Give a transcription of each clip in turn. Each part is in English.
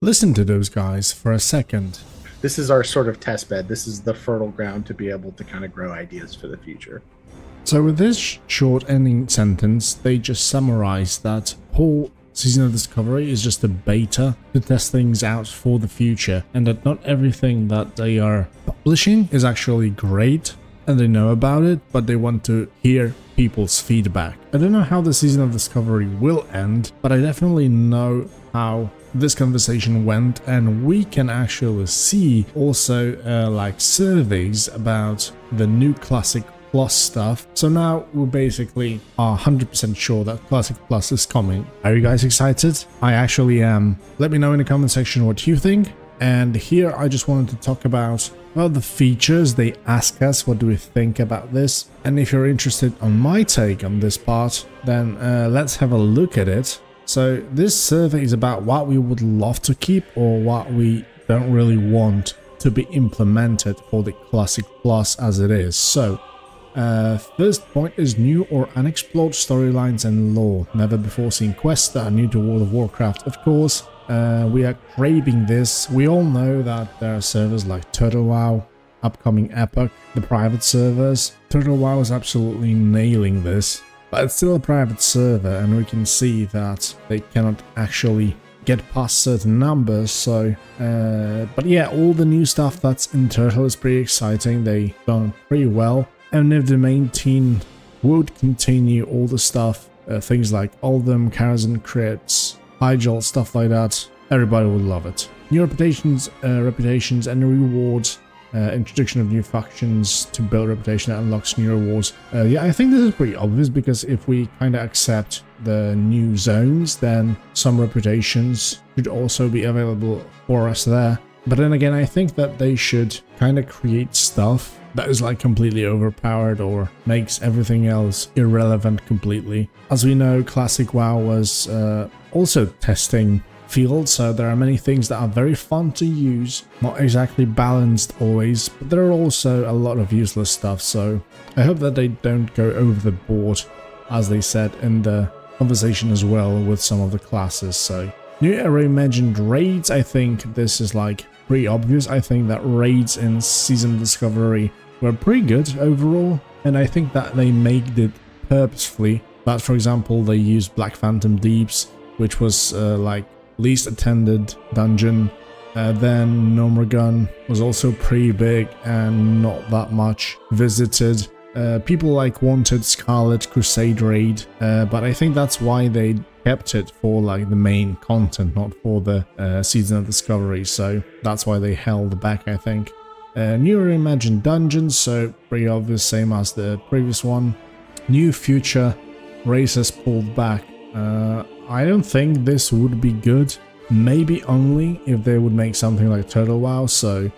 listen to those guys for a second. This is our sort of test bed. This is the fertile ground to be able to kind of grow ideas for the future. So with this short ending sentence, they just summarize that whole Season of Discovery is just a beta to test things out for the future, and that not everything that they are publishing is actually great, and they know about it, but they want to hear people's feedback. I don't know how the Season of Discovery will end, but I definitely know how this conversation went, and we can actually see also like surveys about the new Classic Plus stuff. So now we basically are 100% sure that Classic Plus is coming. Are you guys excited? I actually am. Let me know in the comment section what you think. And here I just wanted to talk about the features. They ask us what do we think about this, and if you're interested on my take on this part, then let's have a look at it. So this survey is about what we would love to keep or what we don't really want to be implemented for the Classic Plus as it is. So first point is new or unexplored storylines and lore. Never before seen quests that are new to World of Warcraft, of course. We are craving this. We all know that there are servers like Turtle WoW, upcoming Epoch, the private servers. Turtle WoW is absolutely nailing this, but it's still a private server, and we can see that they cannot actually get past certain numbers. So but yeah, all the new stuff that's in Turtle is pretty exciting. They've done pretty well. And if the main team would continue all the stuff, things like Oldham, Karazhan crits, Hyjal, stuff like that, everybody would love it. New reputations and rewards, introduction of new factions to build reputation that unlocks new rewards. Yeah, I think this is pretty obvious, because if we kind of accept the new zones, then some reputations should also be available for us there. But then again, I think that they should kind of create stuff that is like completely overpowered or makes everything else irrelevant completely. As we know, Classic WoW was also testing field, so there are many things that are very fun to use, not exactly balanced always, but there are also a lot of useless stuff. So I hope that they don't go over the board, as they said in the conversation as well, with some of the classes. So new reimagined raids, I think this is like pretty obvious. I think that raids in Season Discovery were pretty good overall, and I think that they made it purposefully. That, for example, they used Black Phantom Deeps, which was like least attended dungeon. Then Nomragun was also pretty big and not that much visited. People like wanted Scarlet Crusade raid, but I think that's why they kept it for like the main content, not for the Season of Discovery. So that's why they held back, I think. New reimagined dungeons, so pretty obvious, same as the previous one. New future races pulled back. I don't think this would be good. Maybe only if they would make something like Turtle WoW. So,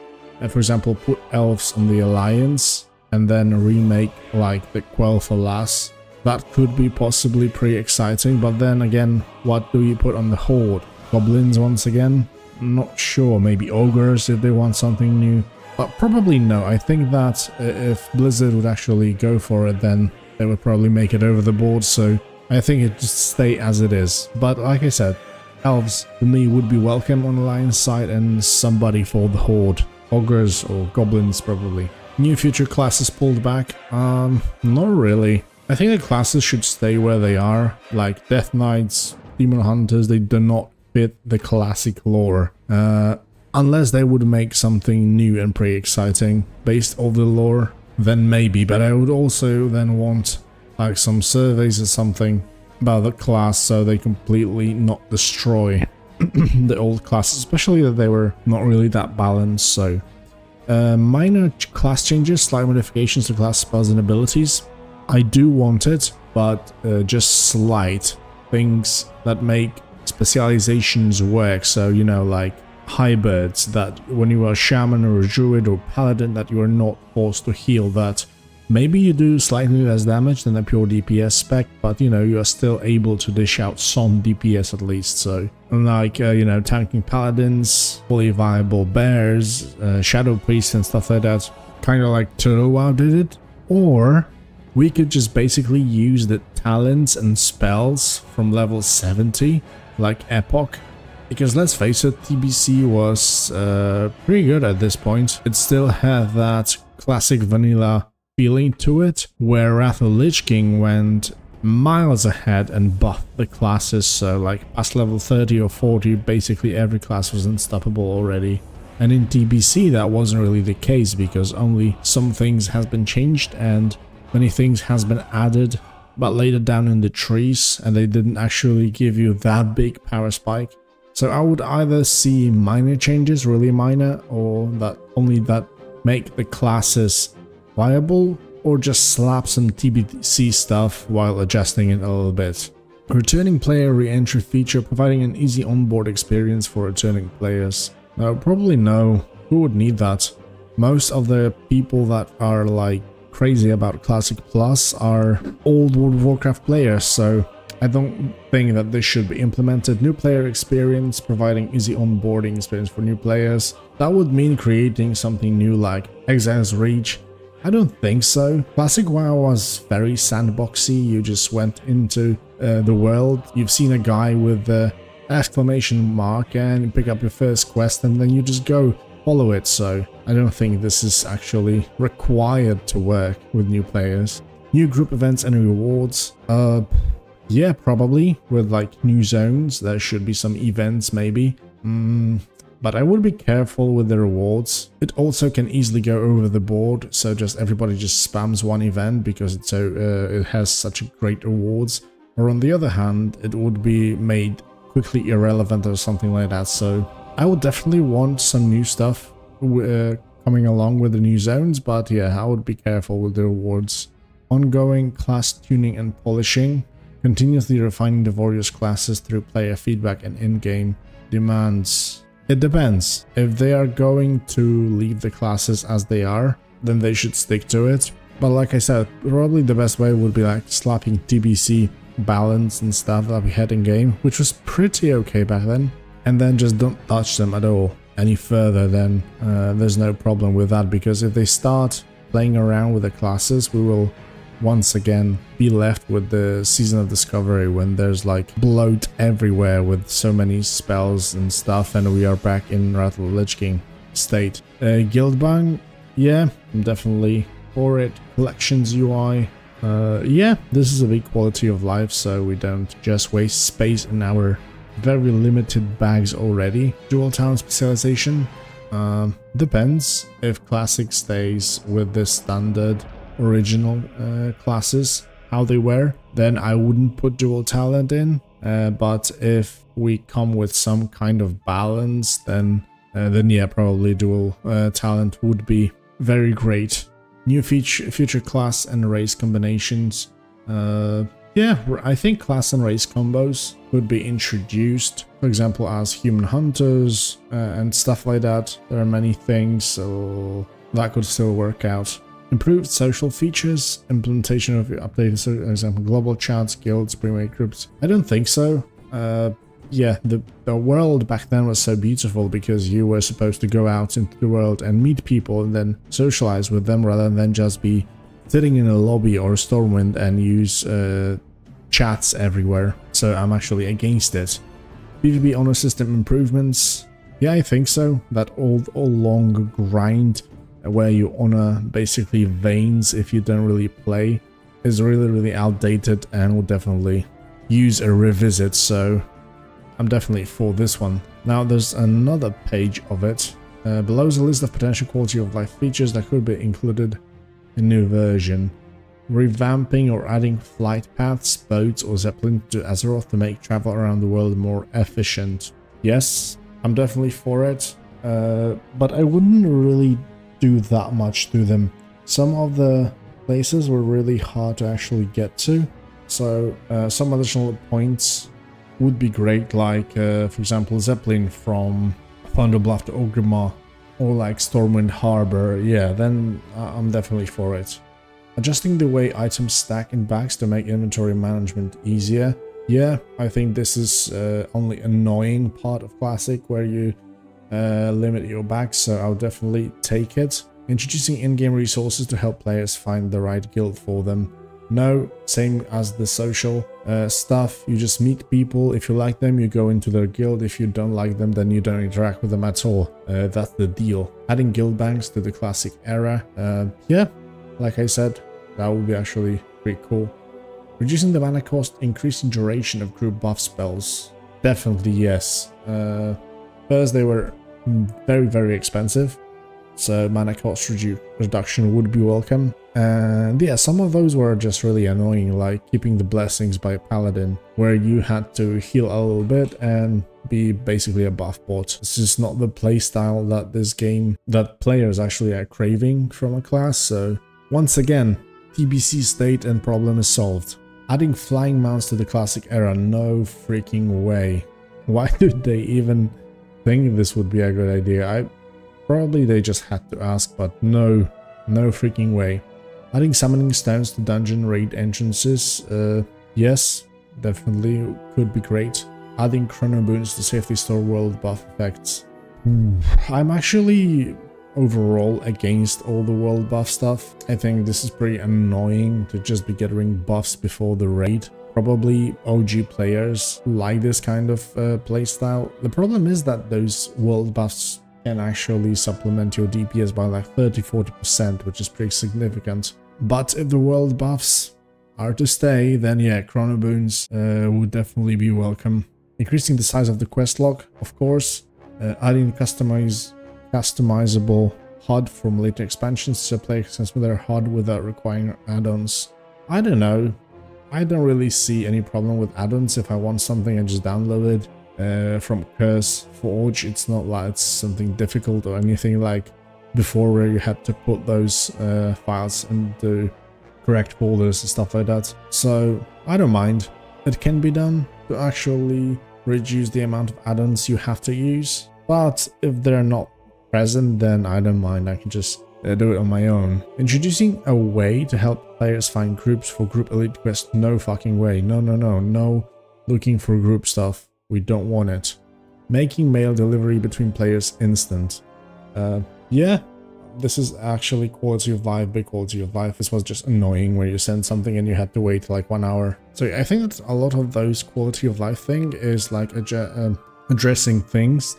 for example, put elves on the Alliance and then remake like the Quel'Tha Lass. That could be possibly pretty exciting. But then again, what do you put on the Horde? Goblins once again? Not sure. Maybe ogres if they want something new. But probably no. I think that if Blizzard would actually go for it, then they would probably make it over the board. So I think it just stay as it is. But like I said, elves for me would be welcome on the Alliance side, and somebody for the Horde. Ogres or goblins probably. New future classes pulled back? Not really. I think the classes should stay where they are. Like Death Knights, Demon Hunters, they do not fit the classic lore. Unless they would make something new and pretty exciting based on the lore, then maybe. But I would also then want like some surveys or something about the class, so they completely not destroy the old classes, especially that they were not really that balanced. So minor class changes, slight modifications to class spells and abilities. I do want it, but just slight things that make specializations work. So, you know, like hybrids, that when you are a shaman or a druid or paladin, that you are not forced to heal that. Maybe you do slightly less damage than a pure DPS spec, but you know, you are still able to dish out some DPS at least. So like you know, tanking paladins, fully viable bears, shadow priests and stuff like that, kind of like Turtle WoW did it. Or we could just basically use the talents and spells from level 70 like Epoch Because let's face it, TBC was pretty good at this point. It still had that classic vanilla feeling to it, where Wrath of the Lich King went miles ahead and buffed the classes, so like past level 30 or 40, basically every class was unstoppable already. And in TBC that wasn't really the case, because only some things has been changed and many things has been added, but later down in the trees, and they didn't actually give you that big power spike. So I would either see minor changes, really minor, or that only that make the classes viable, or just slap some TBC stuff while adjusting it a little bit. Returning player re-entry feature, providing an easy onboard experience for returning players. Now, probably no. Who would need that? Most of the people that are like crazy about Classic Plus are old World of Warcraft players, so I don't think that this should be implemented. New player experience, providing easy onboarding experience for new players. That would mean creating something new like Exile's Reach. I don't think so. Classic WoW was very sandboxy. You just went into the world. You've seen a guy with the exclamation mark and you pick up your first quest and then you just go follow it. So I don't think this is actually required to work with new players. New group events and rewards. Yeah, probably with like new zones. There should be some events maybe. But I would be careful with the rewards. It also can easily go over the board, so just everybody just spams one event because it's it has such great rewards. Or on the other hand, it would be made quickly irrelevant or something like that. So I would definitely want some new stuff coming along with the new zones, but yeah, I would be careful with the rewards. Ongoing class tuning and polishing. Continuously refining the various classes through player feedback and in-game demands. It depends. If they are going to leave the classes as they are, then they should stick to it. But like I said, probably the best way would be like slapping TBC balance and stuff that we had in game, which was pretty okay back then. And then just don't touch them at all any further, then there's no problem with that. Because if they start playing around with the classes, we will once again be left with the Season of Discovery when there's like bloat everywhere with so many spells and stuff, and we are back in Wrath of the Lich King state. Guildbang, yeah, I'm definitely for it. Collections UI, yeah, this is a big quality of life, so we don't just waste space in our very limited bags already. Dual talent specialization, depends. If Classic stays with the standard original classes, how they were, then I wouldn't put dual talent in, but if we come with some kind of balance, then yeah, probably dual talent would be very great. New future class and race combinations, yeah, I think class and race combos could be introduced, for example as human hunters and stuff like that. There are many things, so that could still work out. Improved social features, implementation of updated, for example, global chats, guilds, primary groups. I don't think so. Yeah, the world back then was so beautiful because you were supposed to go out into the world and meet people and then socialize with them rather than just be sitting in a lobby or a Stormwind and use chats everywhere. So I'm actually against it. PvP honor system improvements. Yeah, I think so. That old long grind where you honor basically veins if you don't really play is really outdated and will definitely use a revisit, so I'm definitely for this one. Now there's another page of it. Below is a list of potential quality of life features that could be included in new version. Revamping or adding flight paths, boats or zeppelin to Azeroth to make travel around the world more efficient. Yes, I'm definitely for it, but I wouldn't really do that much to them. Some of the places were really hard to actually get to, so some additional points would be great, like for example Zeppelin from Thunderbluff to Orgrimmar, or like Stormwind Harbor. Yeah, then I'm definitely for it. Adjusting the way items stack in bags to make inventory management easier. Yeah, I think this is only annoying part of Classic where you limit your bags, so I'll definitely take it. Introducing in-game resources to help players find the right guild for them. No, same as the social stuff. You just meet people. If you like them, you go into their guild. If you don't like them, then you don't interact with them at all. That's the deal. Adding guild banks to the classic era. Yeah, like I said, that would be actually pretty cool. Reducing the mana cost, increasing duration of group buff spells. Definitely yes. First, they were very, very expensive, so mana cost reduction would be welcome. And yeah, some of those were just really annoying, like keeping the blessings by Paladin, where you had to heal a little bit and be basically a buff bot. It's just not the playstyle that players actually are craving from a class. So once again, TBC state and problem is solved. Adding flying mounts to the classic era, no freaking way. Why did they even think this would be a good idea? Probably they just had to ask, but no freaking way. Adding summoning stones to dungeon raid entrances, yes, definitely could be great. Adding chrono boons to safety store world buff effects. I'm actually overall against all the world buff stuff. I think this is pretty annoying to just be getting buffs before the raid. Probably OG players like this kind of playstyle. The problem is that those world buffs can actually supplement your DPS by like 30-40%, which is pretty significant. But if the world buffs are to stay, then yeah, chrono boons would definitely be welcome. Increasing the size of the quest log, of course. Adding customizable HUD from later expansions so players can smooth their HUD without requiring add-ons. I don't know. I don't really see any problem with add-ons. If I want something, I just download it from Curse Forge. It's not like it's something difficult or anything like before, where you had to put those files into correct folders and stuff like that. So I don't mind. It can be done to actually reduce the amount of add-ons you have to use. But if they're not present, then I don't mind. I can just do it on my own. Introducing a way to help players find groups for group elite quests. No fucking way. No looking for group stuff. We don't want it. Making mail delivery between players instant. Yeah, this is actually quality of life, big quality of life. This was just annoying where you send something and you had to wait like 1 hour. So I think that a lot of those quality of life thing is like addressing things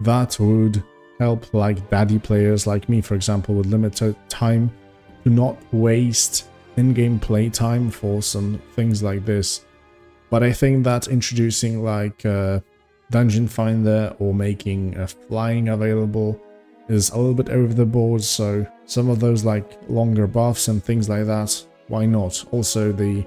that would help like daddy players like me, for example, with limited time, to not waste in-game play time for some things like this. But I think that introducing like Dungeon Finder or making flying available is a little bit over the board. So some of those like longer buffs and things like that, why not? Also the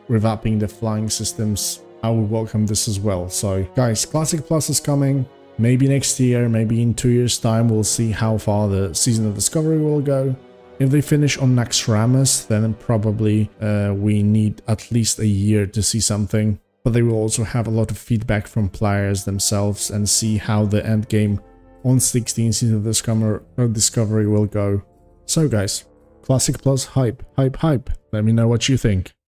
revamping the flying systems, I would welcome this as well. So guys, Classic Plus is coming. Maybe next year, maybe in 2 years time, we'll see how far the Season of Discovery will go. If they finish on Naxxramas, then probably we need at least a year to see something. But they will also have a lot of feedback from players themselves and see how the end game on 16 Season of Discovery will go. So guys, Classic Plus hype. Let me know what you think.